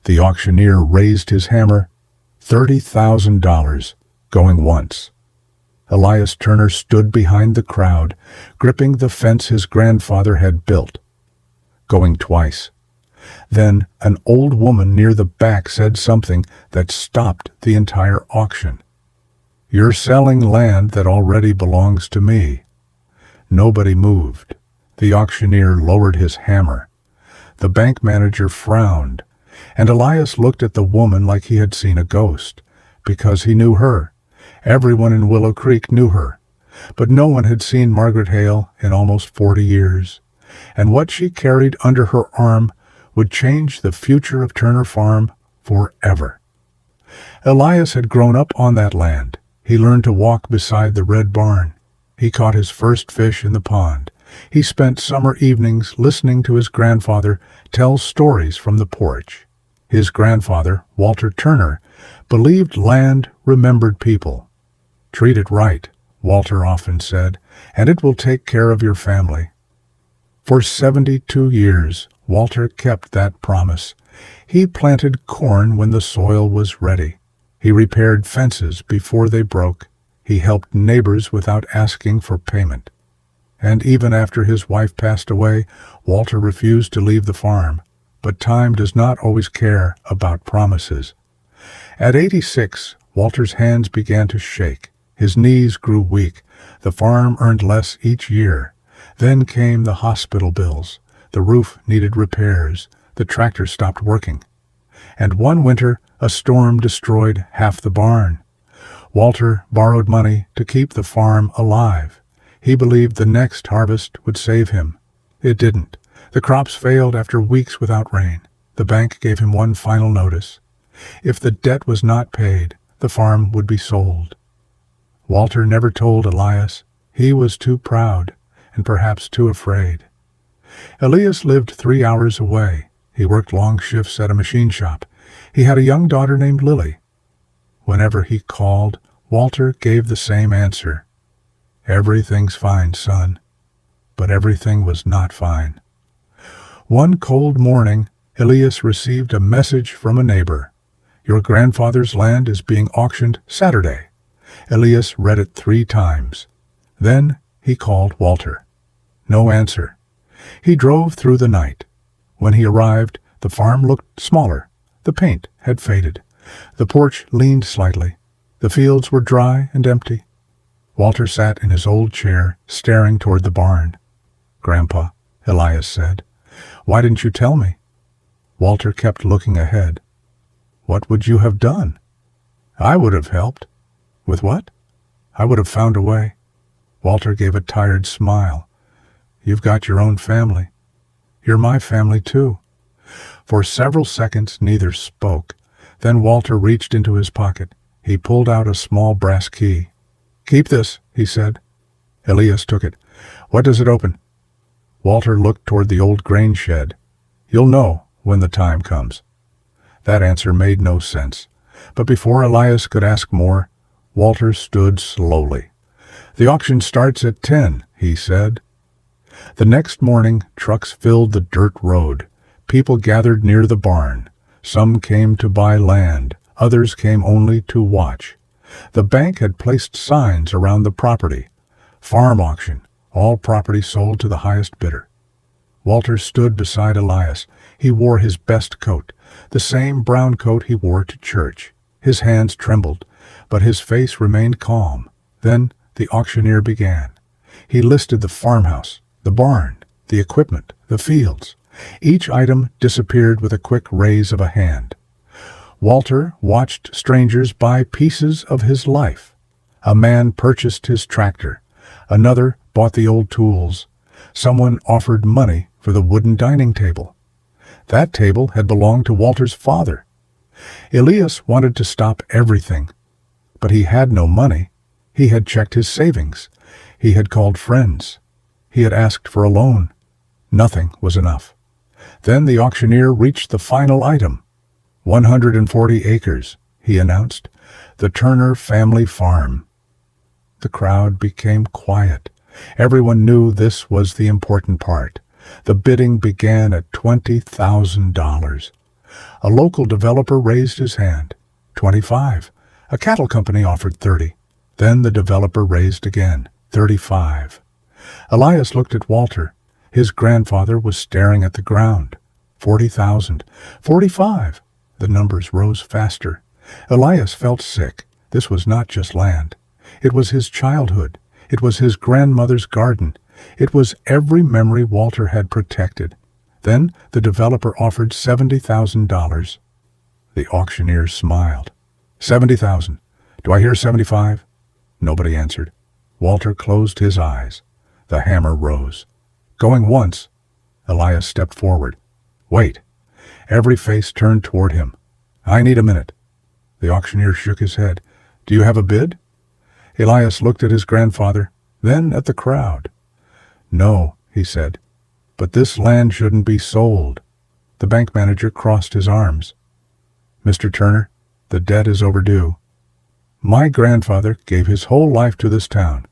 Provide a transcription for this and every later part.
The auctioneer raised his hammer. $30,000, going once. Elias Turner stood behind the crowd, gripping the fence his grandfather had built. Going twice. Then an old woman near the back said something that stopped the entire auction. "You're selling land that already belongs to me." Nobody moved. The auctioneer lowered his hammer. The bank manager frowned, and Elias looked at the woman like he had seen a ghost, because he knew her. Everyone in Willow Creek knew her, but no one had seen Margaret Hale in almost 40 years, and what she carried under her arm would change the future of Turner Farm forever. Elias had grown up on that land. He learned to walk beside the red barn. He caught his first fish in the pond. He spent summer evenings listening to his grandfather tell stories from the porch. His grandfather, Walter Turner, believed land remembered people. "Treat it right," Walter often said, "and it will take care of your family." For 72 years, Walter kept that promise. He planted corn when the soil was ready. He repaired fences before they broke. He helped neighbors without asking for payment. And even after his wife passed away, Walter refused to leave the farm. But time does not always care about promises. At 86, Walter's hands began to shake. His knees grew weak. The farm earned less each year. Then came the hospital bills. The roof needed repairs. The tractor stopped working. And one winter, a storm destroyed half the barn. Walter borrowed money to keep the farm alive. He believed the next harvest would save him. It didn't. The crops failed after weeks without rain. The bank gave him one final notice. If the debt was not paid, the farm would be sold. Walter never told Elias. He was too proud and perhaps too afraid. Elias lived 3 hours away. He worked long shifts at a machine shop. He had a young daughter named Lily. Whenever he called, Walter gave the same answer. "Everything's fine, son." But everything was not fine. One cold morning, Elias received a message from a neighbor. "Your grandfather's land is being auctioned Saturday." Elias read it 3 times. Then he called Walter. No answer. He drove through the night. When he arrived, the farm looked smaller. The paint had faded. The porch leaned slightly. The fields were dry and empty. Walter sat in his old chair, staring toward the barn. "Grandpa," Elias said, "why didn't you tell me?" Walter kept looking ahead. "What would you have done?" "I would have helped." "With what?" "I would have found a way." Walter gave a tired smile. "You've got your own family." "You're my family, too." For several seconds neither spoke. Then Walter reached into his pocket. He pulled out a small brass key. "Keep this," he said. Elias took it. "What does it open?" Walter looked toward the old grain shed. "You'll know when the time comes." That answer made no sense. But before Elias could ask more, Walter stood slowly. "The auction starts at 10, he said. The next morning, trucks filled the dirt road. People gathered near the barn. Some came to buy land. Others came only to watch. The bank had placed signs around the property. "Farm auction. All property sold to the highest bidder." Walter stood beside Elias. He wore his best coat, the same brown coat he wore to church. His hands trembled, but his face remained calm. Then the auctioneer began. He listed the farmhouse, the barn, the equipment, the fields. Each item disappeared with a quick raise of a hand. Walter watched strangers buy pieces of his life. A man purchased his tractor. Another bought the old tools. Someone offered money for the wooden dining table. That table had belonged to Walter's father. Elias wanted to stop everything, but he had no money. He had checked his savings. He had called friends. He had asked for a loan. Nothing was enough. Then the auctioneer reached the final item. 140 acres, he announced. The Turner family farm. The crowd became quiet. Everyone knew this was the important part. The bidding began at $20,000. A local developer raised his hand. 25. A cattle company offered 30. Then the developer raised again. 35. Elias looked at Walter. His grandfather was staring at the ground. 40,000. 45. The numbers rose faster. Elias felt sick. This was not just land. It was his childhood. It was his grandmother's garden. It was every memory Walter had protected. Then the developer offered $70,000. The auctioneer smiled. 70,000. Do I hear 75? Nobody answered. Walter closed his eyes. The hammer rose. Going once. Elias stepped forward. Wait. Every face turned toward him. I need a minute. The auctioneer shook his head. Do you have a bid? Elias looked at his grandfather, then at the crowd. No, he said, but this land shouldn't be sold. The bank manager crossed his arms. Mr. Turner, the debt is overdue. My grandfather gave his whole life to this town.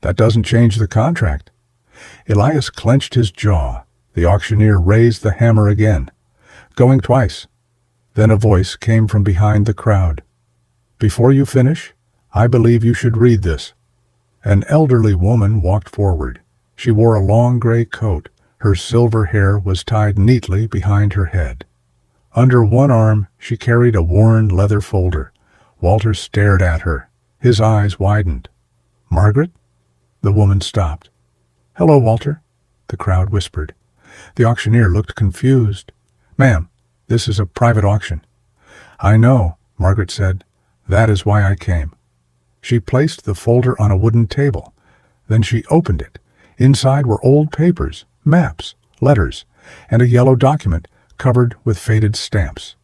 That doesn't change the contract. Elias clenched his jaw. The auctioneer raised the hammer again, going twice. Then a voice came from behind the crowd. Before you finish, I believe you should read this. An elderly woman walked forward. She wore a long gray coat. Her silver hair was tied neatly behind her head. Under one arm, she carried a worn leather folder. Walter stared at her. His eyes widened. Margaret? The woman stopped. Hello, Walter, the crowd whispered. The auctioneer looked confused. Ma'am, this is a private auction. I know, Margaret said. That is why I came. She placed the folder on a wooden table. Then she opened it. Inside were old papers, maps, letters, and a yellow document covered with faded stamps.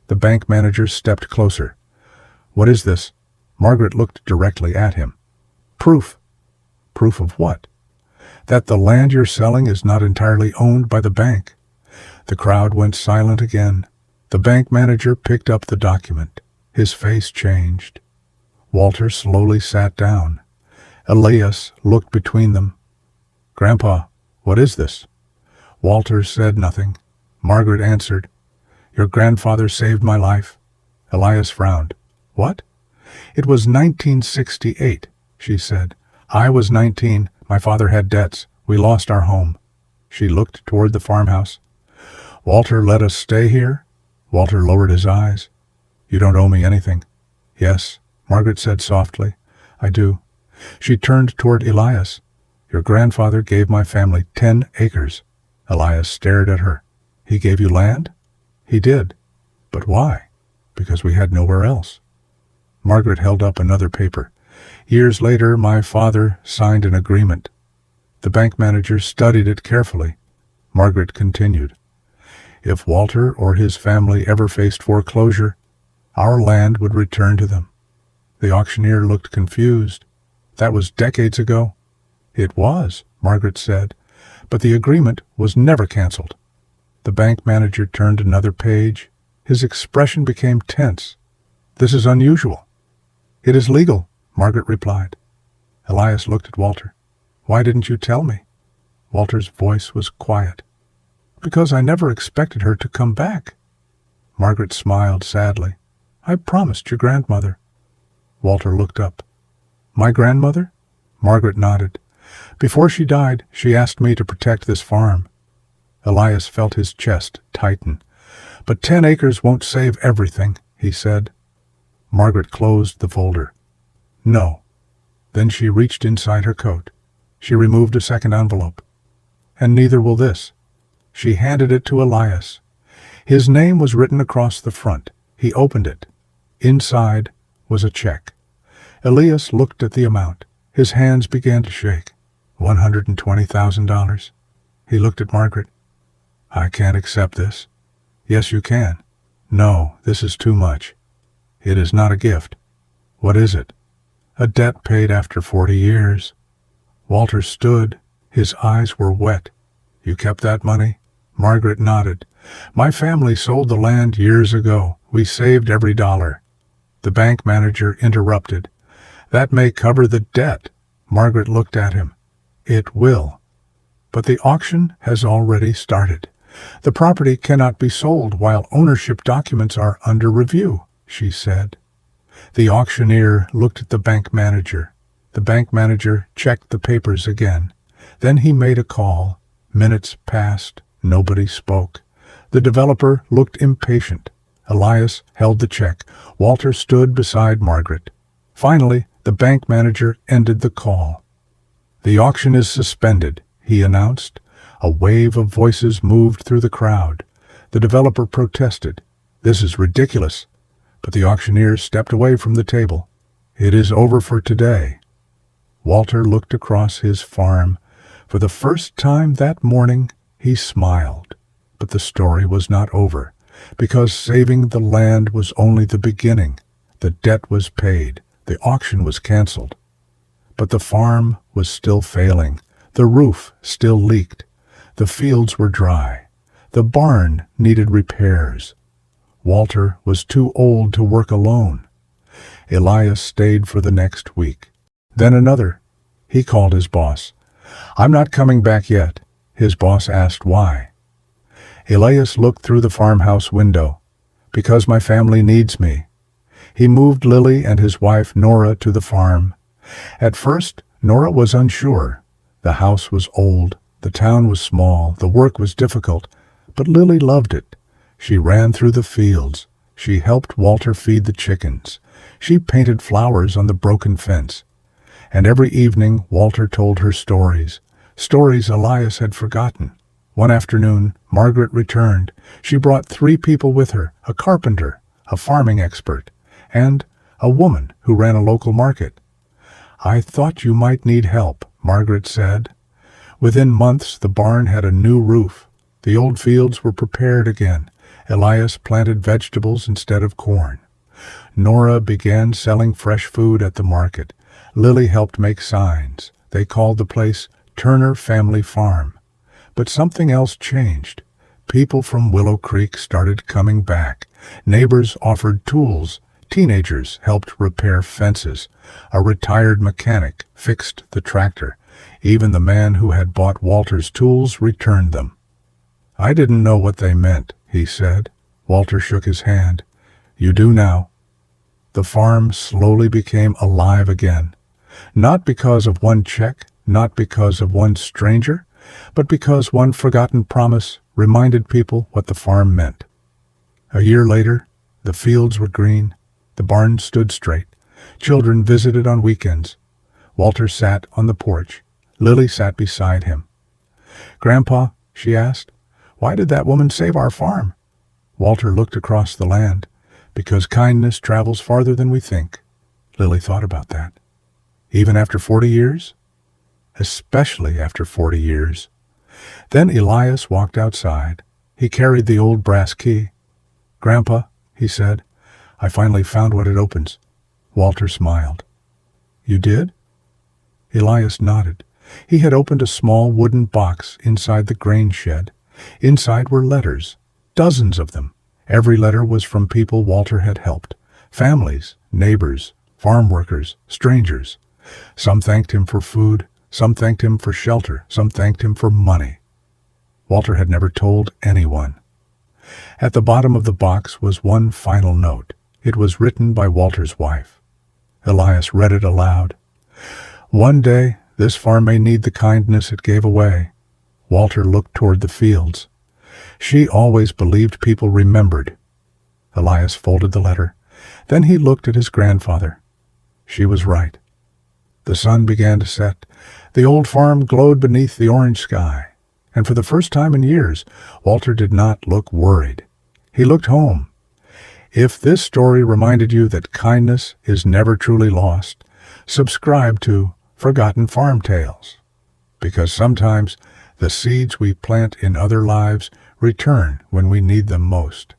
The bank manager stepped closer. What is this? Margaret looked directly at him. Proof. Proof of what? That the land you're selling is not entirely owned by the bank. The crowd went silent again. The bank manager picked up the document. His face changed. Walter slowly sat down. Elias looked between them. Grandpa, what is this? Walter said nothing. Margaret answered, Your grandfather saved my life. Elias frowned. What? It was 1968, she said. I was 19. My father had debts. We lost our home. She looked toward the farmhouse. Walter let us stay here? Walter lowered his eyes. You don't owe me anything. Yes, Margaret said softly. I do. She turned toward Elias. Your grandfather gave my family 10 acres. Elias stared at her. He gave you land? He did. But why? Because we had nowhere else. Margaret held up another paper. Years later, my father signed an agreement. The bank manager studied it carefully. Margaret continued. If Walter or his family ever faced foreclosure, our land would return to them. The auctioneer looked confused. That was decades ago. It was, Margaret said, but the agreement was never canceled. The bank manager turned another page. His expression became tense. This is unusual. It is legal, Margaret replied. Elias looked at Walter. Why didn't you tell me? Walter's voice was quiet. Because I never expected her to come back. Margaret smiled sadly. I promised your grandmother. Walter looked up. My grandmother? Margaret nodded. Before she died, she asked me to protect this farm. Elias felt his chest tighten. But 10 acres won't save everything, he said. Margaret closed the folder. No. Then she reached inside her coat. She removed a second envelope. And neither will this. She handed it to Elias. His name was written across the front. He opened it. Inside was a check. Elias looked at the amount. His hands began to shake. $120,000. He looked at Margaret. I can't accept this. Yes, you can. No, this is too much. It is not a gift. What is it? A debt paid after 40 years. Walter stood. His eyes were wet. You kept that money? Margaret nodded. My family sold the land years ago. We saved every dollar. The bank manager interrupted. That may cover the debt. Margaret looked at him. It will. But the auction has already started. "The property cannot be sold while ownership documents are under review," she said. The auctioneer looked at the bank manager. The bank manager checked the papers again. Then he made a call. Minutes passed. Nobody spoke. The developer looked impatient. Elias held the check. Walter stood beside Margaret. Finally, the bank manager ended the call. "The auction is suspended," he announced. A wave of voices moved through the crowd. The developer protested. "This is ridiculous." But the auctioneer stepped away from the table. "It is over for today." Walter looked across his farm. For the first time that morning, he smiled. But the story was not over, because saving the land was only the beginning. The debt was paid. The auction was canceled. But the farm was still failing. The roof still leaked. The fields were dry. The barn needed repairs. Walter was too old to work alone. Elias stayed for the next week. Then another. He called his boss. "I'm not coming back yet." His boss asked why. Elias looked through the farmhouse window. "Because my family needs me." He moved Lily and his wife Nora to the farm. At first, Nora was unsure. The house was old. The town was small. The work was difficult. But Lily loved it. She ran through the fields. She helped Walter feed the chickens. She painted flowers on the broken fence. And every evening Walter told her stories. Stories Elias had forgotten. One afternoon, Margaret returned. She brought 3 people with her, a carpenter, a farming expert, and a woman who ran a local market. "I thought you might need help," Margaret said. Within months, the barn had a new roof. The old fields were prepared again. Elias planted vegetables instead of corn. Nora began selling fresh food at the market. Lily helped make signs. They called the place Turner Family Farm. But something else changed. People from Willow Creek started coming back. Neighbors offered tools. Teenagers helped repair fences. A retired mechanic fixed the tractor. Even the man who had bought Walter's tools returned them. "I didn't know what they meant," he said. Walter shook his hand. "You do now." The farm slowly became alive again. Not because of one check, not because of one stranger, but because one forgotten promise reminded people what the farm meant. A year later, the fields were green. The barn stood straight. Children visited on weekends. Walter sat on the porch. Lily sat beside him. "Grandpa," she asked, "why did that woman save our farm?" Walter looked across the land. "Because kindness travels farther than we think." Lily thought about that. "Even after 40 years?" "Especially after 40 years." Then Elias walked outside. He carried the old brass key. "Grandpa," he said, "I finally found what it opens." Walter smiled. "You did?" Elias nodded. He had opened a small wooden box inside the grain shed. Inside were letters, dozens of them. Every letter was from people Walter had helped. Families, neighbors, farm workers, strangers. Some thanked him for food. Some thanked him for shelter. Some thanked him for money. Walter had never told anyone. At the bottom of the box was one final note. It was written by Walter's wife. Elias read it aloud. "One day, this farm may need the kindness it gave away." Walter looked toward the fields. "She always believed people remembered." Elias folded the letter. Then he looked at his grandfather. She was right. The sun began to set. The old farm glowed beneath the orange sky. And for the first time in years, Walter did not look worried. He looked home. If this story reminded you that kindness is never truly lost, subscribe to Forgotten Farm Tales, because sometimes the seeds we plant in other lives return when we need them most.